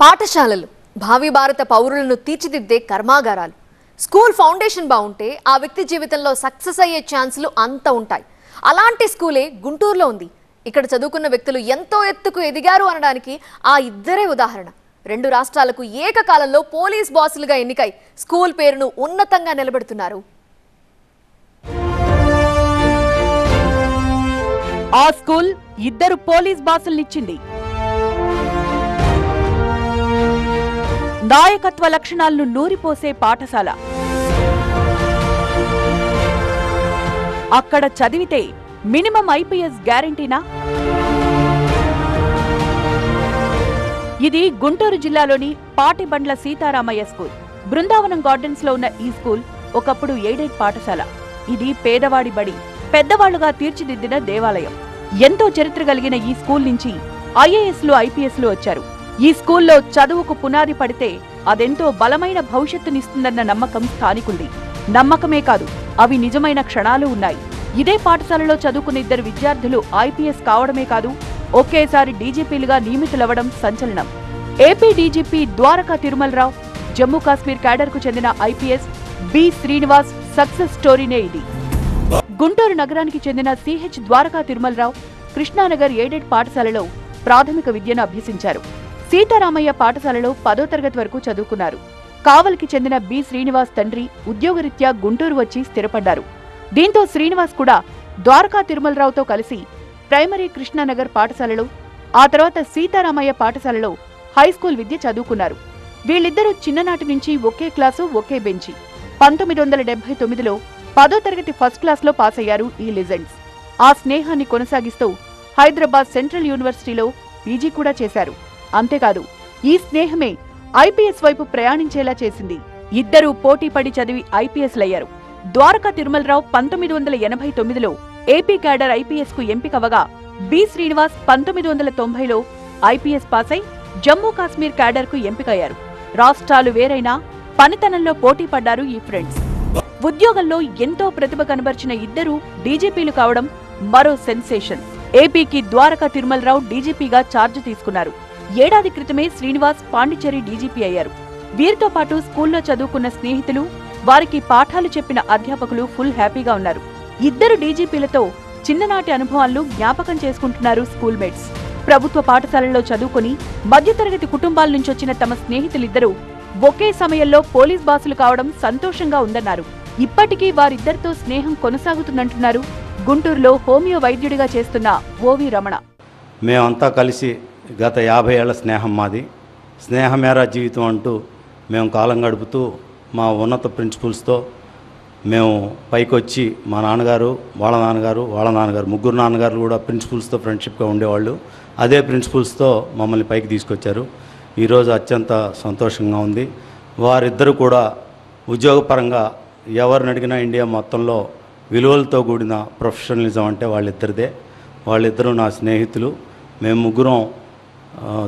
పాఠశాలలు భావి భారత పౌరులను తీర్చిదిద్దే కర్మాగారాలు. స్కూల్ ఫౌండేషన్ బాగుంటే ఆ వ్యక్తి జీవితంలో సక్సెస్ అయ్యే ఛాన్సులు అంత ఉంటాయి. అలాంటి స్కూలే గుంటూరులో ఉంది. ఇక్కడ చదువుకున్న వ్యక్తులు ఎంతో ఎత్తుకు ఎదిగారు అనడానికి ఆ ఇద్దరే ఉదాహరణ. రెండు రాష్ట్రాలకు ఏకకాలంలో పోలీస్ బాసులుగా ఎన్నికై స్కూల్ పేరును ఉన్నతంగా నిలబెడుతున్నారు. ఆ స్కూల్ ఇద్దరు పోలీస్ బాసుల్నిచ్చింది. నాయకత్వ లక్షణాలను నూరిపోసే పాఠశాల. అక్కడ చదివితే మినిమం ఐపీఎస్ గ్యారంటీనా? ఇది గుంటూరు జిల్లాలోని పాటిబండ్ల సీతారామయ్య స్కూల్. బృందావనం గార్డెన్స్ లో ఉన్న ఈ స్కూల్ ఒకప్పుడు ఎయిడెడ్ పాఠశాల. ఇది పేదవాడి బడి, పెద్దవాళ్లుగా తీర్చిదిద్దిన దేవాలయం. ఎంతో చరిత్ర కలిగిన ఈ స్కూల్ నుంచి ఐఏఎస్లు ఐపీఎస్లు వచ్చారు. ఈ స్కూల్లో చదువుకు పునాది పడితే అదెంతో బలమైన భవిష్యత్తునిస్తుందన్న నమ్మకం స్థానికుల్ది. నమ్మకమే కాదు, అవి నిజమైన క్షణాలు ఉన్నాయి. ఇదే పాఠశాలలో చదువుకున్న ఇద్దరు విద్యార్థులు ఐపీఎస్ కావడమే కాదు, ఒకేసారి డీజీపీలుగా నియమితులవ్వడం సంచలనం. AP DGP Dwaraka Tirumala Rao, Jammu Kashmir cadre కు చెందిన ఐపీఎస్ బి శ్రీనివాస్ సక్సెస్ స్టోరీనే ఇది. గుంటూరు నగరానికి చెందిన సిహెచ్ ద్వారకా తిరుమలరావు కృష్ణానగర్ ఎయిడెడ్ పాఠశాలలో ప్రాథమిక విద్యను అభ్యసించారు. సీతారామయ్య పాఠశాలలో 10వ తరగతి వరకు చదువుకున్నారు. కావలికి చెందిన బి శ్రీనివాస్ తండ్రి ఉద్యోగరీత్యా గుంటూరు వచ్చి స్థిరపడ్డారు. దీంతో శ్రీనివాస్ కూడా ద్వారకా తిరుమలరావుతో కలిసి ప్రైమరీ కృష్ణానగర్ పాఠశాలలో, ఆ తర్వాత సీతారామయ్య పాఠశాలలో హైస్కూల్ విద్య చదువుకున్నారు. వీళ్ళిద్దరూ చిన్ననాటి నుంచి ఒకే క్లాసు, ఒకే బెంచి. 1979లో 10వ తరగతి ఫస్ట్ క్లాస్లో పాస్ అయ్యారు ఈ లెజెండ్స్. ఆ స్నేహాన్ని కొనసాగిస్తూ హైదరాబాద్ సెంట్రల్ యూనివర్సిటీలో పీజీ కూడా చేశారు. అంతేకాదు, ఈ స్నేహమే ఐపీఎస్ వైపు ప్రయాణించేలా చేసింది. ఇద్దరూ పోటీపడి చదివి ఐపీఎస్లయ్యారు. ద్వారకా తిరుమలరావు 1989లో ఏపీ క్యాడర్ ఐపీఎస్ కు ఎంపికవగా, బి శ్రీనివాస్ 1990లో ఐపీఎస్ పాస్ అయి జమ్మూ కాశ్మీర్ క్యాడర్ కు ఎంపికయ్యారు. రాష్ట్రాలు వేరైనా పనితనంలో పోటీ పడ్డారు ఈ ఫ్రెండ్స్. ఉద్యోగంలో ఎంతో ప్రతిభ కనబర్చిన ఇద్దరూ డీజీపీలు కావడం మరో సెన్సేషన్. ఏపీకి ద్వారకా తిరుమలరావు డీజీపీగా ఛార్జ్ తీసుకున్నారు. ఏడాది క్రితమే శ్రీనివాస్ పాండిచ్చేరి డీజీపీ అయ్యారు. వీరితో పాటు స్కూల్లో చదువుకున్న స్నేహితులు, వారికి పాఠాలు చెప్పిన అధ్యాపకులు ఫుల్ హ్యాపీగా ఉన్నారు. ఇద్దరు డీజీపీలతో చిన్ననాటి అనుభవాలను జ్ఞాపకం చేసుకుంటున్నారు స్కూల్ మేట్స్. ప్రభుత్వ పాఠశాలల్లో చదువుకుని మధ్యతరగతి కుటుంబాల నుంచొచ్చిన తమ స్నేహితులిద్దరూ ఒకే సమయంలో పోలీస్ బాసులు కావడం సంతోషంగా ఉందన్నారు. ఇప్పటికీ వారిద్దరితో స్నేహం కొనసాగుతుందంటున్నారు గుంటూరులో హోమియో వైద్యుడిగా చేస్తున్న ఓవి రమణ. మేమంతా కలిసి గత 50 ఏళ్ల స్నేహం మాది. స్నేహమేరా జీవితం అంటూ మేము కాలం గడుపుతూ మా ఉన్నత ప్రిన్సిపల్స్తో మేము పైకొచ్చి, మా నాన్నగారు, వాళ్ళ నాన్నగారు ముగ్గురు నాన్నగారు కూడా ప్రిన్సిపల్స్తో ఫ్రెండ్షిప్గా ఉండేవాళ్ళు. అదే ప్రిన్సిపల్స్తో మమ్మల్ని పైకి తీసుకొచ్చారు. ఈరోజు అత్యంత సంతోషంగా ఉంది. వారిద్దరూ కూడా ఉద్యోగపరంగా ఎవరిని అడిగినా ఇండియా మొత్తంలో విలువలతో కూడిన ప్రొఫెషనలిజం అంటే వాళ్ళిద్దరిదే. వాళ్ళిద్దరూ నా స్నేహితులు. మేము ముగ్గురం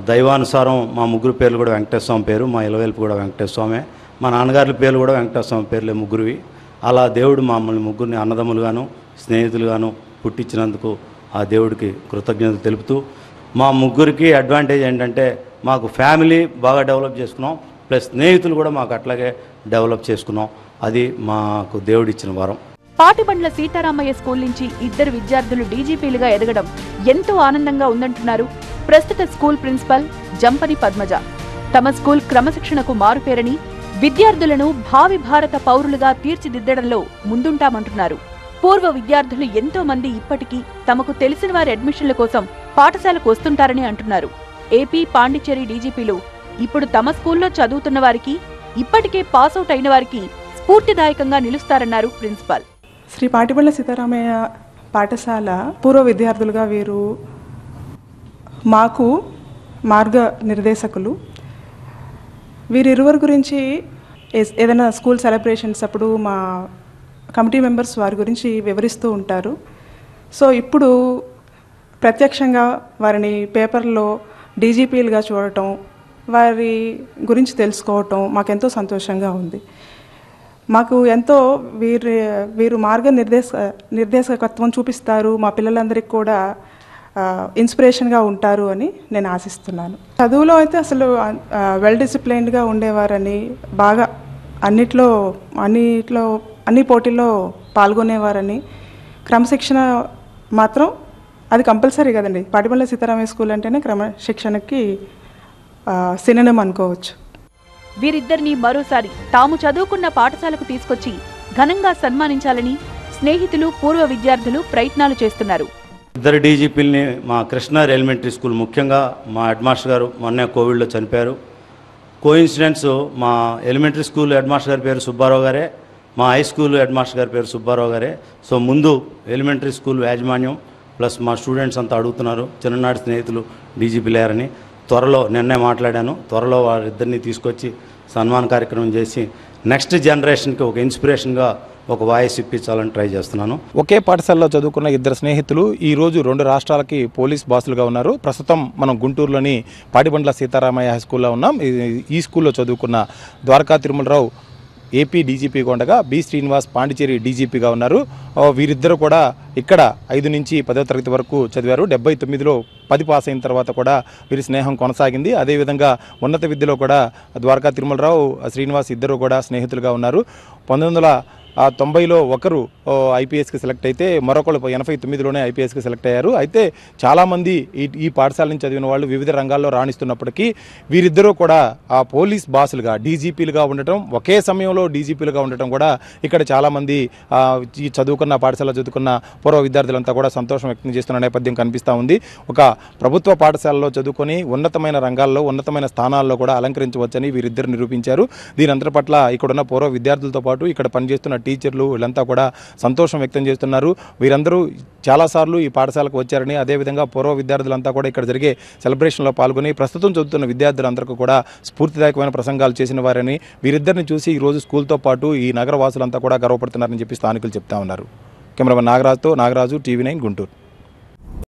దైవానుసారం మా ముగ్గురు పేర్లు కూడా వెంకటేశ్వర స్వామి పేరు, మా ఇలవేల్పు కూడా వెంకటేశ్వర స్వామి, మా నాన్నగారి పేర్లు కూడా వెంకటేశ్వర స్వామి పేర్లే ముగ్గురువి. అలా దేవుడు మమ్మల్ని ముగ్గురిని అన్నదమ్ములుగాను స్నేహితులుగాను పుట్టించినందుకు ఆ దేవుడికి కృతజ్ఞతలు తెలుపుతూ, మా ముగ్గురికి అడ్వాంటేజ్ ఏంటంటే మాకు ఫ్యామిలీ బాగా డెవలప్ చేసుకున్నాం, ప్లస్ స్నేహితులు కూడా మాకు అట్లాగే డెవలప్ చేసుకున్నాం. అది మాకు దేవుడిచ్చిన వరం. పాటిబండ్ల సీతారామయ్య స్కూల్ నుంచి ఇద్దరు విద్యార్థులు డీజీపీలుగా ఎదగడం ఎంతో ఆనందంగా ఉందంటున్నారు ప్రస్తుత స్కూల్ ప్రిన్సిపల్ జంపని పద్మజ. తమ స్కూల్ క్రమశిక్షణకు మారుపేరని, విద్యార్థులను భావి భారత పౌరులుగా తీర్చిదిద్దడంలో ముందుంటామంటున్నారు. పూర్వ విద్యార్థులు ఎంతో మంది ఇప్పటికీ తమకు తెలిసిన వారి అడ్మిషన్ల కోసం పాఠశాలకు వస్తుంటారని అంటున్నారు. ఏపీ, పాండిచ్చేరి డీజీపీలు ఇప్పుడు తమ స్కూల్లో చదువుతున్న వారికి, ఇప్పటికే పాసౌట్ అయిన వారికి స్ఫూర్తిదాయకంగా నిలుస్తారన్నారు ప్రిన్సిపల్. శ్రీ పాటిబండ్ల సీతారామయ్య పాఠశాల పూర్వ విద్యార్థులుగా వీరు మాకు మార్గ నిర్దేశకులు. వీరిరువురి గురించి ఏదైనా స్కూల్ సెలబ్రేషన్స్ అప్పుడు మా కమిటీ మెంబర్స్ వారి గురించి వివరిస్తూ ఉంటారు. సో ఇప్పుడు ప్రత్యక్షంగా వారిని పేపర్లో డీజీపీలుగా చూడటం, వారి గురించి తెలుసుకోవటం మాకెంతో సంతోషంగా ఉంది. మాకు ఎంతో వీరు మార్గ నిర్దేశకత్వం చూపిస్తారు. మా పిల్లలందరికీ కూడా ఇన్స్పిరేషన్గా ఉంటారు అని నేను ఆశిస్తున్నాను. చదువులో అయితే అసలు వెల్ డిసిప్లైన్డ్గా ఉండేవారని, బాగా అన్ని పోటీల్లో పాల్గొనేవారని, క్రమశిక్షణ మాత్రం అది కంపల్సరీ కదండి. పాటిబండ్ల సీతారామయ్య స్కూల్ అంటేనే క్రమశిక్షణకి సినోనిమ్ అనుకోవచ్చు. వీరిద్దరిని మరోసారి తాము చదువుకున్న పాఠశాలకు తీసుకొచ్చి ఘనంగా సన్మానించాలని స్నేహితులు, పూర్వ విద్యార్థులు ప్రయత్నాలు చేస్తున్నారు. ఇద్దరు డీజీపీలని మా కృష్ణార్ ఎలిమెంటరీ స్కూల్, ముఖ్యంగా మా హెడ్ మాస్టర్ గారు మొన్నే కోవిడ్లో చనిపోయారు. కోఇన్సిడెన్స్, మా ఎలిమెంటరీ స్కూల్ హెడ్ మాస్టర్ గారి పేరు సుబ్బారావు గారే, మా హై స్కూల్ హెడ్ మాస్టర్ గారి పేరు సుబ్బారావు గారే. సో ముందు ఎలిమెంటరీ స్కూల్ యాజమాన్యం ప్లస్ మా స్టూడెంట్స్ అంతా అడుగుతున్నారు చిన్ననాటి స్నేహితులు డీజీపీ లేరని. త్వరలో నిన్నే మాట్లాడాను, త్వరలో వారిద్దరిని తీసుకొచ్చి సన్మాన కార్యక్రమం చేసి నెక్స్ట్ జనరేషన్కి ఒక ఇన్స్పిరేషన్గా ఒక వాయిస్ ఇప్పించాలని ట్రై చేస్తున్నాను. ఒకే పాఠశాలలో చదువుకున్న ఇద్దరు స్నేహితులు ఈరోజు 2 రాష్ట్రాలకి పోలీస్ బాసులుగా ఉన్నారు. ప్రస్తుతం మనం గుంటూరులోని పాటిబండ్ల సీతారామయ్య హై స్కూల్లో ఉన్నాం. ఈ స్కూల్లో చదువుకున్న ద్వారకా తిరుమలరావు ఏపీ డీజీపీగా ఉండగా బి శ్రీనివాస్ పాండిచేరి డీజీపీగా ఉన్నారు. వీరిద్దరూ కూడా ఇక్కడ 5 నుంచి 10వ తరగతి వరకు చదివారు. 79లో 10 పాస్ అయిన తర్వాత కూడా వీరి స్నేహం కొనసాగింది. అదేవిధంగా ఉన్నత విద్యలో కూడా ద్వారకా తిరుమలరావు, శ్రీనివాస్ ఇద్దరు కూడా స్నేహితులుగా ఉన్నారు. 1990లో ఒకరు ఐపీఎస్కి సెలెక్ట్ అయితే మరొకరు 89లోనే ఐపీఎస్కి సెలెక్ట్ అయ్యారు. అయితే చాలామంది ఈ పాఠశాల నుంచి చదివిన వాళ్ళు వివిధ రంగాల్లో రాణిస్తున్నప్పటికీ వీరిద్దరూ కూడా ఆ పోలీస్ బాసులుగా డీజీపీలుగా ఉండటం, ఒకే సమయంలో డీజీపీలుగా ఉండటం కూడా ఇక్కడ చాలామంది ఈ చదువుకున్న పాఠశాల చదువుకున్న పూర్వ విద్యార్థులంతా కూడా సంతోషం వ్యక్తం చేస్తున్న నేపథ్యం కనిపిస్తూ ఉంది. ఒక ప్రభుత్వ పాఠశాలలో చదువుకొని ఉన్నతమైన రంగాల్లో, ఉన్నతమైన స్థానాల్లో కూడా అలంకరించవచ్చని వీరిద్దరు నిరూపించారు. దీని అందరి పట్ల ఇక్కడున్న పూర్వ విద్యార్థులతో పాటు ఇక్కడ పనిచేస్తున్న టీచర్లు వీళ్ళంతా కూడా సంతోషం వ్యక్తం చేస్తున్నారు. వీరందరూ చాలాసార్లు ఈ పాఠశాలకు వచ్చారని, అదేవిధంగా పూర్వ విద్యార్థులంతా కూడా ఇక్కడ జరిగే సెలబ్రేషన్లో పాల్గొని ప్రస్తుతం చదువుతున్న విద్యార్థులందరికీ కూడా స్ఫూర్తిదాయకమైన ప్రసంగాలు చేసిన వారని, వీరిద్దరిని చూసి ఈరోజు స్కూల్తో పాటు ఈ నగర వాసులంతా కూడా గర్వపడుతున్నారని చెప్పి స్థానికులు చెప్తా ఉన్నారు. కెమెరామెన్ నాగరాజుతో నాగరాజు, టీవీ9 గుంటూరు.